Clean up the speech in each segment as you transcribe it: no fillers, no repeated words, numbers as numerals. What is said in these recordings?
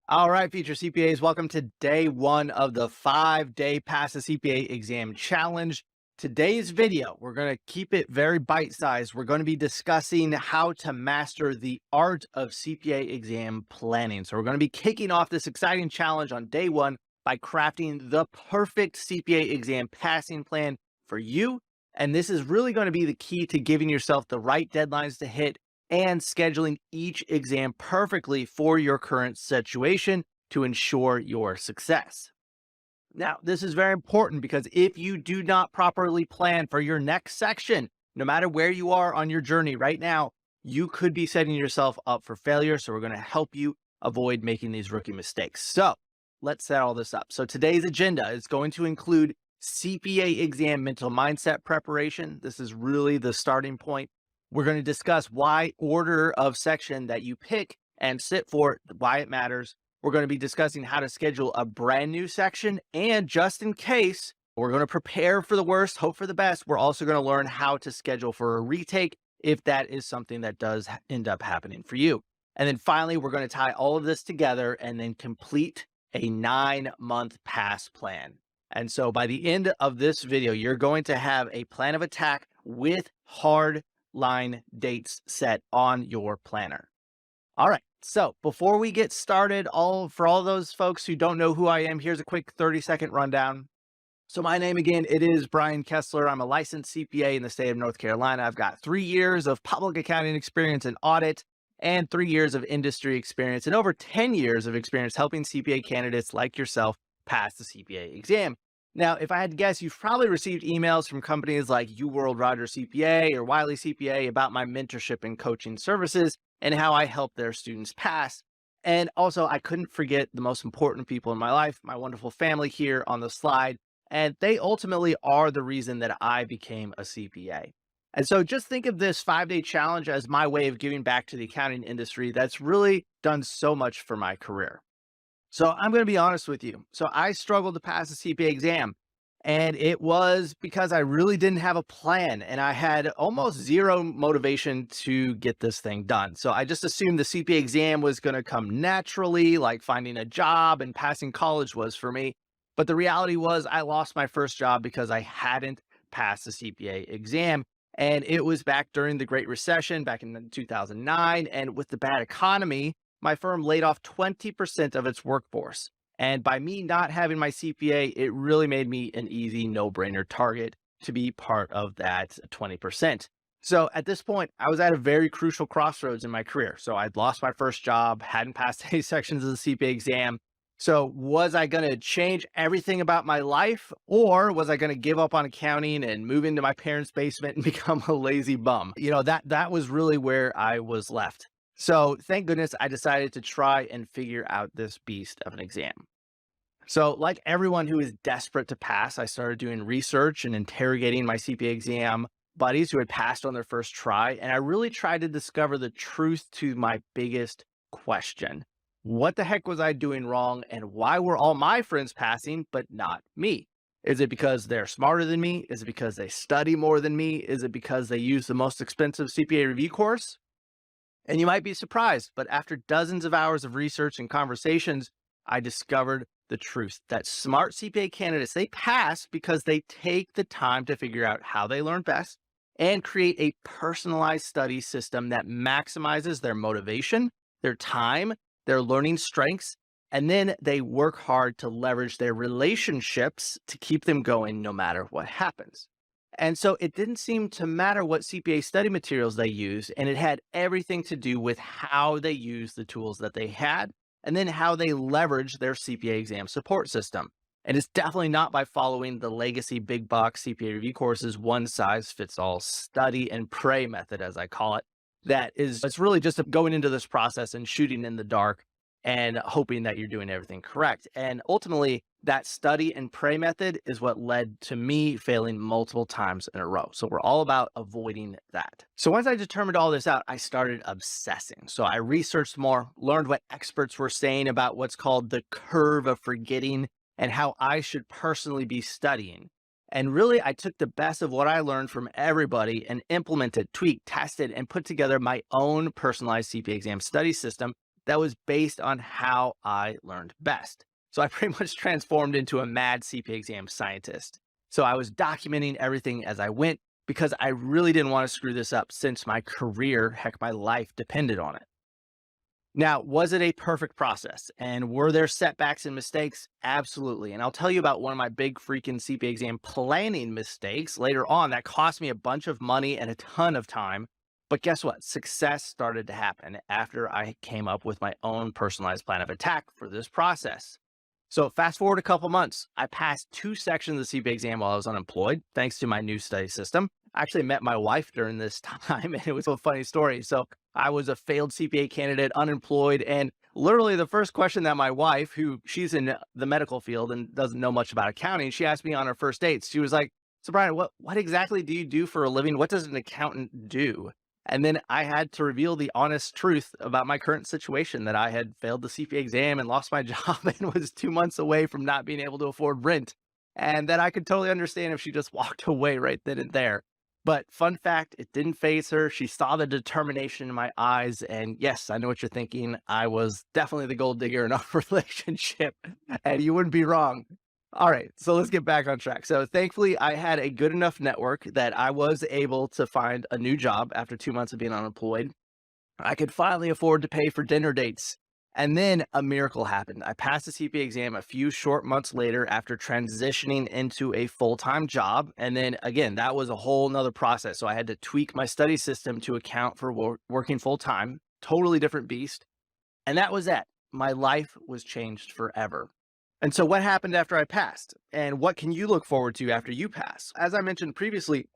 All right, future CPAs, welcome to day one of the 5-day Pass the CPA exam challenge. Today's video, we're going to keep it very bite-sized. We're going to be discussing how to master the art of CPA exam planning. So we're going to be kicking off this exciting challenge on day one by crafting the perfect CPA exam passing plan for you. And this is really going to be the key to giving yourself the right deadlines to hit and scheduling each exam perfectly for your current situation to ensure your success. Now, this is very important because if you do not properly plan for your next section, no matter where you are on your journey right now, you could be setting yourself up for failure. So we're going to help you avoid making these rookie mistakes. So let's set all this up. So today's agenda is going to include CPA exam mental mindset preparation. This is really the starting point. We're going to discuss why order of section that you pick and sit for, why it matters. We're going to be discussing how to schedule a brand new section. And just in case, we're going to prepare for the worst, hope for the best. We're also going to learn how to schedule for a retake if that is something that does end up happening for you. And then finally, we're going to tie all of this together and then complete a 9-month pass plan. And so by the end of this video, you're going to have a plan of attack with hard line dates set on your planner. All right. So before we get started, for all those folks who don't know who I am, here's a quick 30-second rundown. So my name again, it is Brian Kessler. I'm a licensed CPA in the state of North Carolina. I've got 3 years of public accounting experience in audit and 3 years of industry experience and over 10 years of experience helping CPA candidates like yourself pass the CPA exam. Now, if I had to guess, you've probably received emails from companies like UWorld Roger CPA or Wiley CPA about my mentorship and coaching services and how I help their students pass. And also, I couldn't forget the most important people in my life, my wonderful family here on the slide. And they ultimately are the reason that I became a CPA. And so just think of this 5-day challenge as my way of giving back to the accounting industry that's really done so much for my career. So I'm going to be honest with you. So I struggled to pass the CPA exam, and it was because I really didn't have a plan and I had almost zero motivation to get this thing done. So I just assumed the CPA exam was going to come naturally, like finding a job and passing college was for me. But the reality was I lost my first job because I hadn't passed the CPA exam. And it was back during the Great Recession back in 2009. And with the bad economy, my firm laid off 20% of its workforce. And by me not having my CPA, it really made me an easy no-brainer target to be part of that 20%. So at this point, I was at a very crucial crossroads in my career. So I'd lost my first job, hadn't passed any sections of the CPA exam. So was I going to change everything about my life, or was I going to give up on accounting and move into my parents' basement and become a lazy bum? That was really where I was left. So thank goodness I decided to try and figure out this beast of an exam. So like everyone who is desperate to pass, I started doing research and interrogating my CPA exam buddies who had passed on their first try. And I really tried to discover the truth to my biggest question. What the heck was I doing wrong? And why were all my friends passing, but not me? Is it because they're smarter than me? Is it because they study more than me? Is it because they use the most expensive CPA review course? And you might be surprised, but after dozens of hours of research and conversations, I discovered the truth that smart CPA candidates, they pass because they take the time to figure out how they learn best and create a personalized study system that maximizes their motivation, their time, their learning strengths, and then they work hard to leverage their relationships to keep them going no matter what happens. And so it didn't seem to matter what CPA study materials they used, and it had everything to do with how they used the tools that they had, and then how they leveraged their CPA exam support system. And it's definitely not by following the legacy big box CPA review courses, one size fits all study and pray method, as I call it. It's really just going into this process and shooting in the dark and hoping that you're doing everything correct. And ultimately, that study and pray method is what led to me failing multiple times in a row. So we're all about avoiding that. So once I determined all this out, I started obsessing. So I researched more, learned what experts were saying about what's called the curve of forgetting and how I should personally be studying. And really, I took the best of what I learned from everybody and implemented, tweaked, tested, and put together my own personalized CPA exam study system that was based on how I learned best. So I pretty much transformed into a mad CPA exam scientist. So I was documenting everything as I went because I really didn't want to screw this up since my career, heck, my life depended on it. Now, was it a perfect process? And were there setbacks and mistakes? Absolutely. And I'll tell you about one of my big freaking CPA exam planning mistakes later on that cost me a bunch of money and a ton of time. But guess what? Success started to happen after I came up with my own personalized plan of attack for this process. So fast forward a couple months, I passed 2 sections of the CPA exam while I was unemployed, thanks to my new study system. I actually met my wife during this time, and it was a funny story. So I was a failed CPA candidate, unemployed, and literally the first question that my wife, who she's in the medical field and doesn't know much about accounting, she asked me on our first dates. She was like, "So Brian, what exactly do you do for a living? What does an accountant do?" And then I had to reveal the honest truth about my current situation, that I had failed the CPA exam and lost my job and was 2 months away from not being able to afford rent. And that I could totally understand if she just walked away right then and there. But fun fact, it didn't phase her. She saw the determination in my eyes. And yes, I know what you're thinking. I was definitely the gold digger in our relationship. And you wouldn't be wrong. All right, so let's get back on track. So thankfully, I had a good enough network that I was able to find a new job after 2 months of being unemployed. I could finally afford to pay for dinner dates. And then a miracle happened. I passed the CPA exam a few short months later after transitioning into a full-time job. And then again, that was a whole nother process. So I had to tweak my study system to account for working full-time, totally different beast. And that was that. My life was changed forever. And so what happened after I passed? And what can you look forward to after you pass? As I mentioned previously,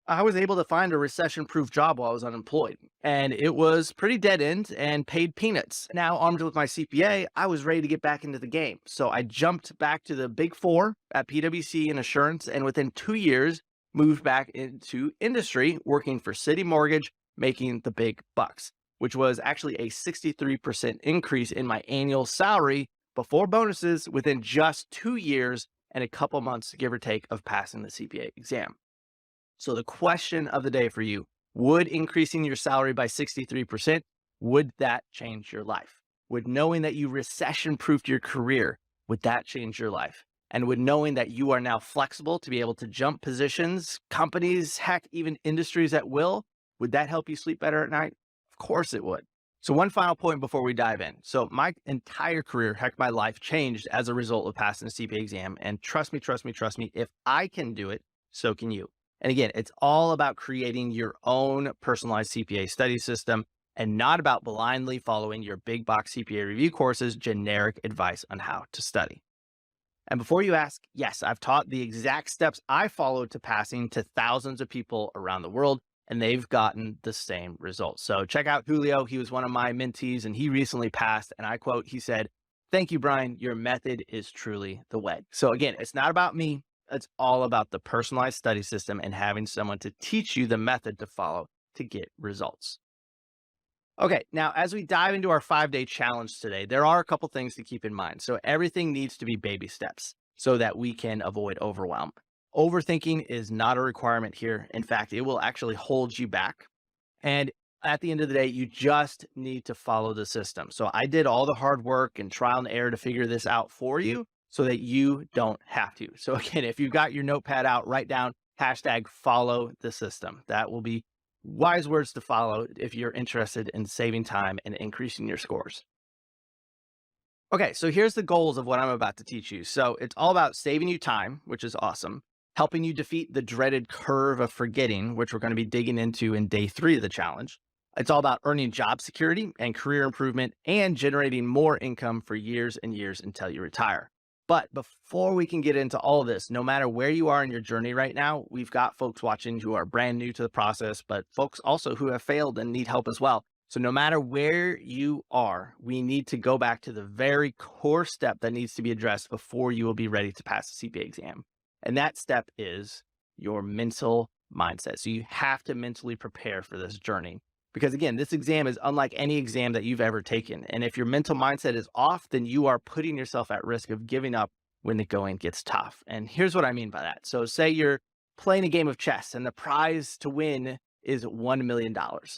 I was able to find a recession-proof job while I was unemployed, and it was pretty dead end and paid peanuts. Now, armed with my CPA, I was ready to get back into the game. So I jumped back to the big four at PwC and Assurance, and within 2 years, moved back into industry, working for City Mortgage, making the big bucks, which was actually a 63% increase in my annual salary before bonuses within just 2 years and a couple months, give or take, of passing the CPA exam. So the question of the day for you, would increasing your salary by 63%, would that change your life? Would knowing that you recession-proofed your career, would that change your life? And would knowing that you are now flexible to be able to jump positions, companies, heck, even industries at will, would that help you sleep better at night? Of course it would. So one final point before we dive in. So my entire career, heck, my life changed as a result of passing the CPA exam. And trust me, if I can do it, so can you. And again, it's all about creating your own personalized CPA study system and not about blindly following your big box CPA review courses, generic advice on how to study. And before you ask, yes, I've taught the exact steps I followed to passing to thousands of people around the world, and they've gotten the same results. So check out Julio. He was one of my mentees and he recently passed. And I quote, he said, "Thank you, Brian. Your method is truly the way." So again, it's not about me. It's all about the personalized study system and having someone to teach you the method to follow to get results. Okay, now as we dive into our 5-day challenge today, there are a couple things to keep in mind. So everything needs to be baby steps so that we can avoid overwhelm. Overthinking is not a requirement here. In fact, it will actually hold you back. And at the end of the day, you just need to follow the system. So I did all the hard work and trial and error to figure this out for you so that you don't have to. So again, if you've got your notepad out, write down #follow the system. That will be wise words to follow if you're interested in saving time and increasing your scores. Okay, so here's the goals of what I'm about to teach you. So it's all about saving you time, which is awesome, helping you defeat the dreaded curve of forgetting, which we're going to be digging into in day 3 of the challenge. It's all about earning job security and career improvement and generating more income for years and years until you retire. But before we can get into all of this, no matter where you are in your journey right now, we've got folks watching who are brand new to the process, but folks also who have failed and need help as well. So no matter where you are, we need to go back to the very core step that needs to be addressed before you will be ready to pass the CPA exam. And that step is your mental mindset. So you have to mentally prepare for this journey. Because again, this exam is unlike any exam that you've ever taken. And if your mental mindset is off, then you are putting yourself at risk of giving up when the going gets tough. And here's what I mean by that. So say you're playing a game of chess and the prize to win is $1 million.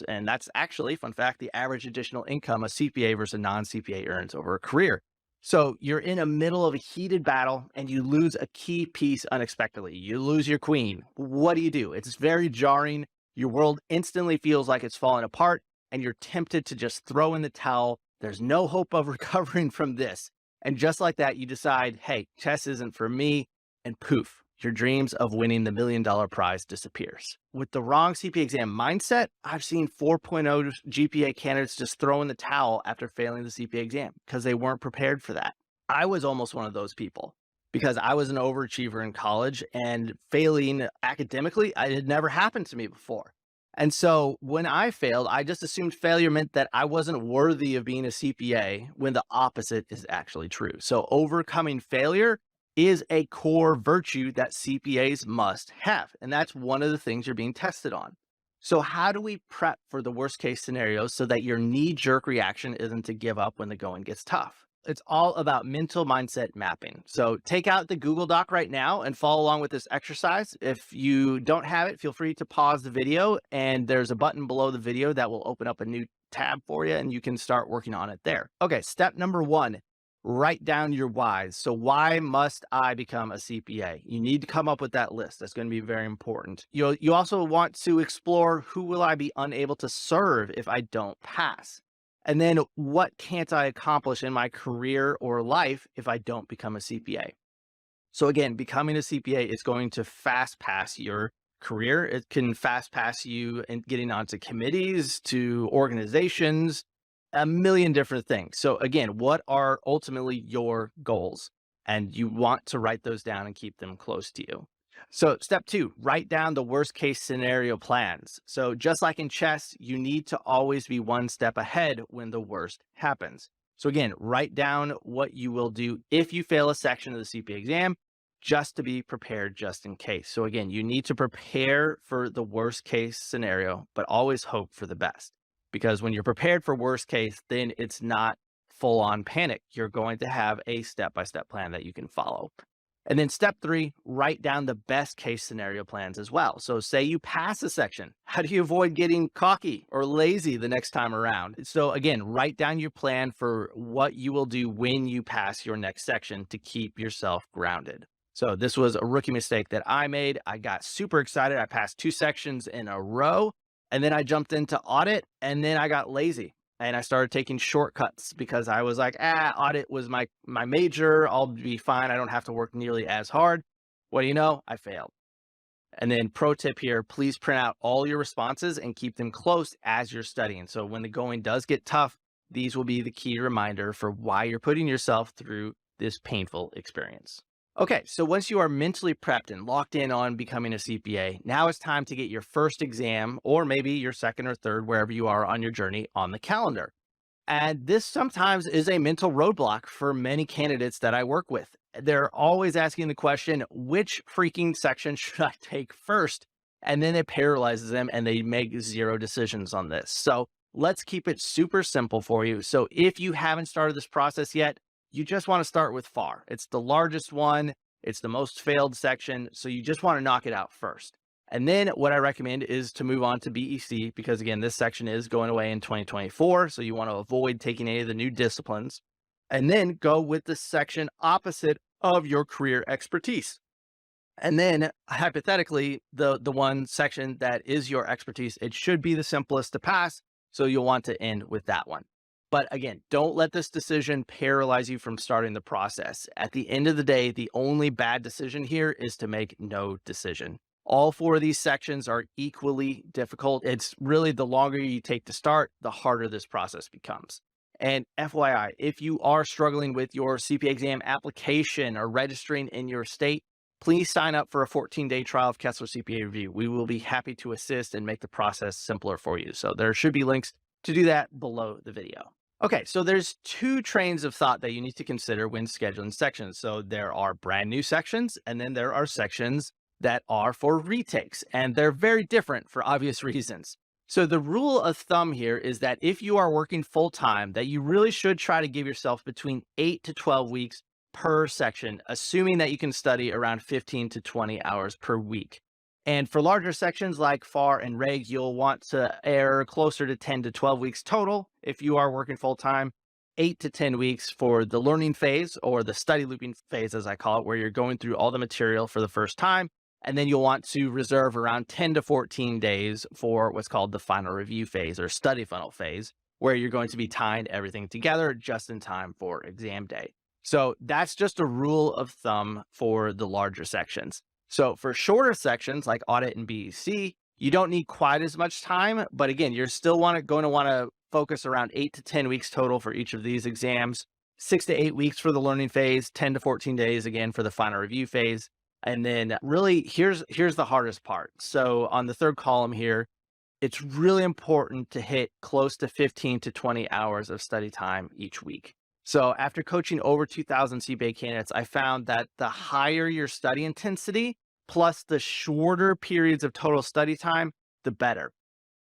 And that's actually, fun fact, the average additional income a CPA versus a non-CPA earns over a career. So you're in the middle of a heated battle and you lose a key piece unexpectedly. You lose your queen. What do? It's very jarring. Your world instantly feels like it's falling apart and you're tempted to just throw in the towel. There's no hope of recovering from this. And just like that, you decide, hey, chess isn't for me, and poof, your dreams of winning the $1 million prize disappears. With the wrong CPA exam mindset, I've seen 4.0 GPA candidates just throw in the towel after failing the CPA exam because they weren't prepared for that. I was almost one of those people because I was an overachiever in college, and failing academically, it had never happened to me before. And so when I failed, I just assumed failure meant that I wasn't worthy of being a CPA, when the opposite is actually true. So overcoming failure is a core virtue that CPAs must have. And that's one of the things you're being tested on. So how do we prep for the worst case scenarios so that your knee-jerk reaction isn't to give up when the going gets tough? It's all about mental mindset mapping. So take out the Google Doc right now and follow along with this exercise. If you don't have it, feel free to pause the video, and there's a button below the video that will open up a new tab for you and you can start working on it there. Okay, step number 1, write down your whys. So why must I become a CPA? You need to come up with that list. That's going to be very important. You also want to explore, who will I be unable to serve if I don't pass? And then what can't I accomplish in my career or life if I don't become a CPA? So again, becoming a CPA is going to fast pass your career. It can fast pass you in getting onto committees, to organizations, a million different things. So again, what are ultimately your goals? And you want to write those down and keep them close to you. So step 2, write down the worst case scenario plans. So just like in chess, you need to always be one step ahead when the worst happens. So again, write down what you will do if you fail a section of the CPA exam, just to be prepared just in case. So again, you need to prepare for the worst case scenario, but always hope for the best. Because when you're prepared for worst case, then it's not full on panic. You're going to have a step-by-step plan that you can follow. And then step 3, write down the best case scenario plans as well. So say you pass a section, how do you avoid getting cocky or lazy the next time around? So again, write down your plan for what you will do when you pass your next section to keep yourself grounded. So this was a rookie mistake that I made. I got super excited. I passed 2 sections in a row, and then I jumped into audit, and then I got lazy. And I started taking shortcuts because I was like, audit was my major. I'll be fine. I don't have to work nearly as hard. What do you know? I failed. And then pro tip here, please print out all your responses and keep them close as you're studying. So when the going does get tough, these will be the key reminder for why you're putting yourself through this painful experience. Okay, so once you are mentally prepped and locked in on becoming a CPA, now it's time to get your first exam, or maybe your second or third, wherever you are on your journey, on the calendar. And this sometimes is a mental roadblock for many candidates that I work with. They're always asking the question, which freaking section should I take first? And then it paralyzes them and they make 0 decisions on this. So let's keep it super simple for you. So if you haven't started this process yet, you just want to start with FAR. It's the largest one. It's the most failed section. So you just want to knock it out first. And then what I recommend is to move on to BEC, because again, this section is going away in 2024. So you want to avoid taking any of the new disciplines, and then go with the section opposite of your career expertise. And then hypothetically, the one section that is your expertise, it should be the simplest to pass. So you'll want to end with that one. But again, don't let this decision paralyze you from starting the process. At the end of the day, the only bad decision here is to make no decision. All 4 of these sections are equally difficult. It's really, the longer you take to start, the harder this process becomes. And FYI, if you are struggling with your CPA exam application or registering in your state, please sign up for a 14-day trial of Kessler CPA Review. We will be happy to assist and make the process simpler for you. So there should be links to do that below the video. Okay, so there's 2 trains of thought that you need to consider when scheduling sections. So there are brand new sections, and then there are sections that are for retakes, and they're very different for obvious reasons. So the rule of thumb here is that if you are working full-time, that you really should try to give yourself between 8 to 12 weeks per section, assuming that you can study around 15 to 20 hours per week. And for larger sections like FAR and regs, you'll want to err closer to 10 to 12 weeks total if you are working full time, 8 to 10 weeks for the learning phase or the study looping phase, as I call it, where you're going through all the material for the first time. And then you'll want to reserve around 10 to 14 days for what's called the final review phase or study funnel phase, where you're going to be tying everything together just in time for exam day. So that's just a rule of thumb for the larger sections. So for shorter sections like audit and BEC, you don't need quite as much time, but again, you're still going to want to focus around 8 to 10 weeks total for each of these exams, 6 to 8 weeks for the learning phase, 10 to 14 days again for the final review phase. And then really here's the hardest part. So on the third column here, it's really important to hit close to 15 to 20 hours of study time each week. So after coaching over 2,000 CPA candidates, I found that the higher your study intensity, plus the shorter periods of total study time, the better.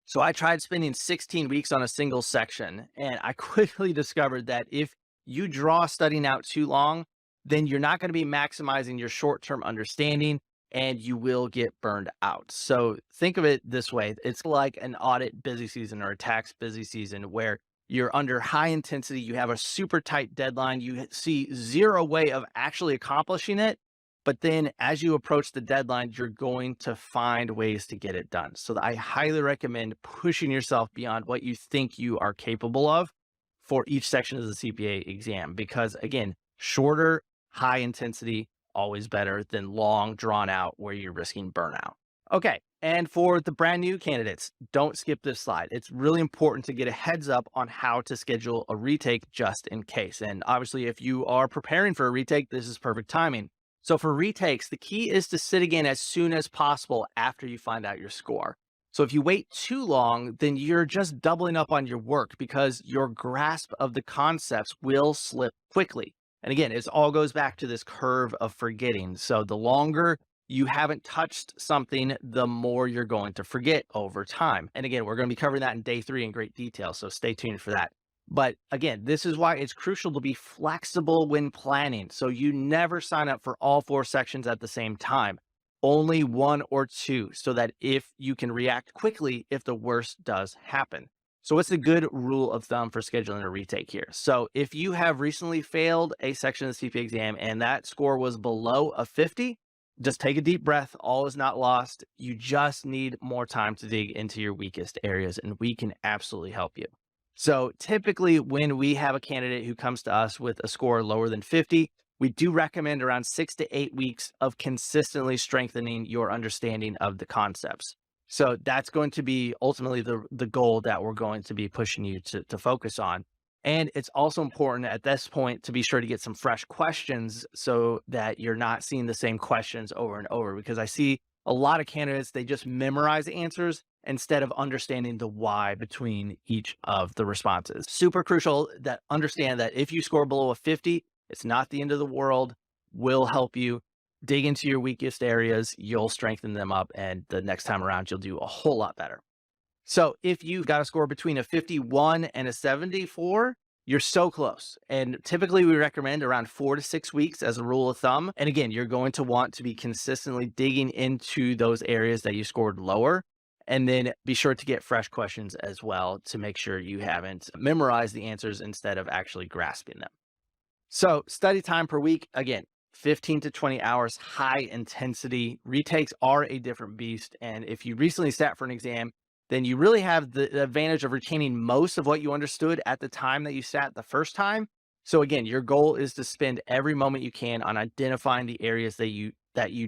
So I tried spending 16 weeks on a single section, and I quickly discovered that if you draw studying out too long, then you're not going to be maximizing your short-term understanding and you will get burned out. So think of it this way. It's like an audit busy season or a tax busy season where you're under high intensity, you have a super tight deadline, you see zero way of actually accomplishing it. But then as you approach the deadline, you're going to find ways to get it done. So I highly recommend pushing yourself beyond what you think you are capable of for each section of the CPA exam, because again, shorter, high intensity, always better than long drawn out where you're risking burnout. Okay. And for the brand new candidates, don't skip this slide. It's really important to get a heads up on how to schedule a retake just in case. And obviously, if you are preparing for a retake, this is perfect timing. So for retakes, the key is to sit again as soon as possible after you find out your score. So if you wait too long, then you're just doubling up on your work because your grasp of the concepts will slip quickly. And again, it all goes back to this curve of forgetting. So the longer you haven't touched something, the more you're going to forget over time. And again, we're going to be covering that in day 3 in great detail. So stay tuned for that. But again, this is why it's crucial to be flexible when planning. So you never sign up for all 4 sections at the same time, only 1 or 2, so that if you can react quickly if the worst does happen. So what's a good rule of thumb for scheduling a retake here? So if you have recently failed a section of the CPA exam and that score was below a 50, just take a deep breath. All is not lost. You just need more time to dig into your weakest areas, and we can absolutely help you. So typically when we have a candidate who comes to us with a score lower than 50, we do recommend around 6 to 8 weeks of consistently strengthening your understanding of the concepts. So that's going to be ultimately the goal that we're going to be pushing you to focus on. And it's also important at this point to be sure to get some fresh questions so that you're not seeing the same questions over and over, because I see a lot of candidates, they just memorize answers instead of understanding the why between each of the responses. Super crucial that understand that if you score below a 50, it's not the end of the world. We'll help you dig into your weakest areas. You'll strengthen them up, and the next time around, you'll do a whole lot better. So if you've got a score between a 51 and a 74, you're so close. And typically we recommend around 4 to 6 weeks as a rule of thumb. And again, you're going to want to be consistently digging into those areas that you scored lower. And then be sure to get fresh questions as well to make sure you haven't memorized the answers instead of actually grasping them. So study time per week, again, 15 to 20 hours, high intensity. Retakes are a different beast. And if you recently sat for an exam, then you really have the advantage of retaining most of what you understood at the time that you sat the first time. So again, your goal is to spend every moment you can on identifying the areas that you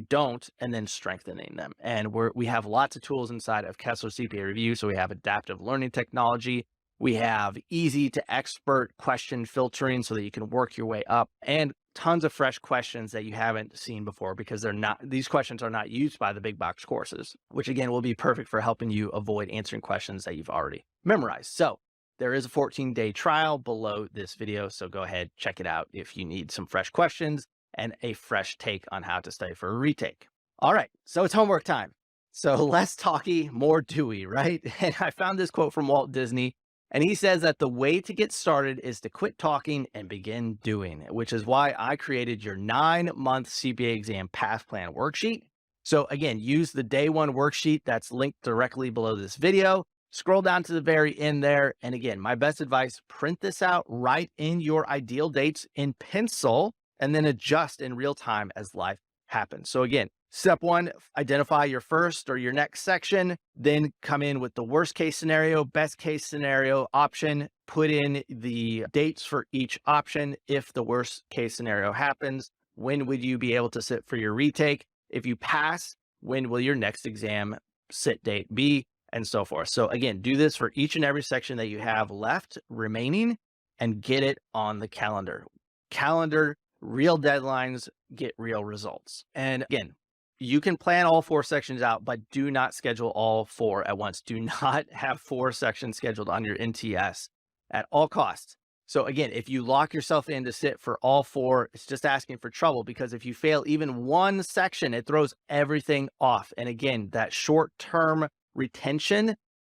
don't, and then strengthening them. And we have lots of tools inside of Kessler CPA Review. So we have adaptive learning technology. We have easy to expert question filtering so that you can work your way up, and tons of fresh questions that you haven't seen before, because these questions are not used by the big box courses, which again will be perfect for helping you avoid answering questions that you've already memorized. So there is a 14-day trial below this video. So go ahead, check it out if you need some fresh questions and a fresh take on how to study for a retake. All right, so it's homework time. So less talky, more doy, right? And I found this quote from Walt Disney. And he says that the way to get started is to quit talking and begin doing, which is why I created your 9-month CPA exam path plan worksheet. So again, use the day one worksheet that's linked directly below this video. Scroll down to the very end there. And again, my best advice, print this out, write in your ideal dates in pencil, and then adjust in real time as life happens. So again, step one, identify your first or your next section, then come in with the worst case scenario, best case scenario option, put in the dates for each option. If the worst case scenario happens, when would you be able to sit for your retake? If you pass, when will your next exam sit date be? And so forth. So again, do this for each and every section that you have left remaining and get it on the calendar. Calendar, real deadlines, get real results. And again, you can plan all 4 sections out, but do not schedule all 4 at once. Do not have 4 sections scheduled on your NTS at all costs. So again, if you lock yourself in to sit for all 4, it's just asking for trouble, because if you fail even one section, it throws everything off. And again, that short-term retention,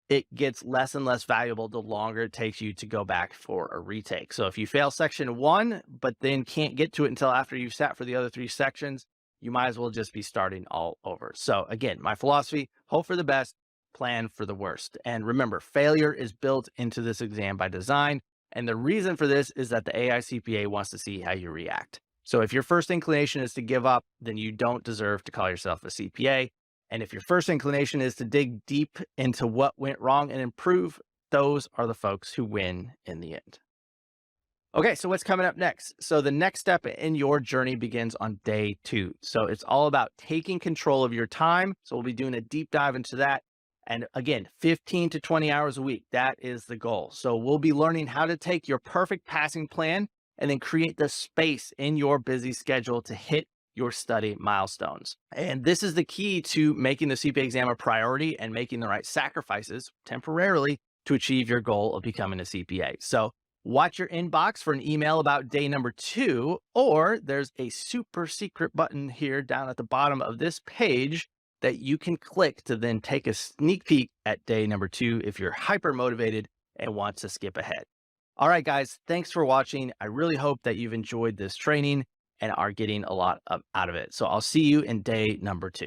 it gets less and less valuable the longer it takes you to go back for a retake. So if you fail section 1, but then can't get to it until after you've sat for the other 3 sections, you might as well just be starting all over. So again, my philosophy, hope for the best, plan for the worst. And remember, failure is built into this exam by design. And the reason for this is that the AI CPA wants to see how you react. So if your first inclination is to give up, then you don't deserve to call yourself a CPA. And if your first inclination is to dig deep into what went wrong and improve, those are the folks who win in the end. Okay, so what's coming up next? So the next step in your journey begins on day 2. So it's all about taking control of your time. So we'll be doing a deep dive into that. And again, 15 to 20 hours a week, that is the goal. So we'll be learning how to take your perfect passing plan and then create the space in your busy schedule to hit your study milestones. And this is the key to making the CPA exam a priority and making the right sacrifices temporarily to achieve your goal of becoming a CPA. So watch your inbox for an email about day number 2, or there's a super secret button here down at the bottom of this page that you can click to then take a sneak peek at day number 2 if you're hyper motivated and want to skip ahead. All right, guys, thanks for watching. I really hope that you've enjoyed this training and are getting a lot out of it. So I'll see you in day number 2.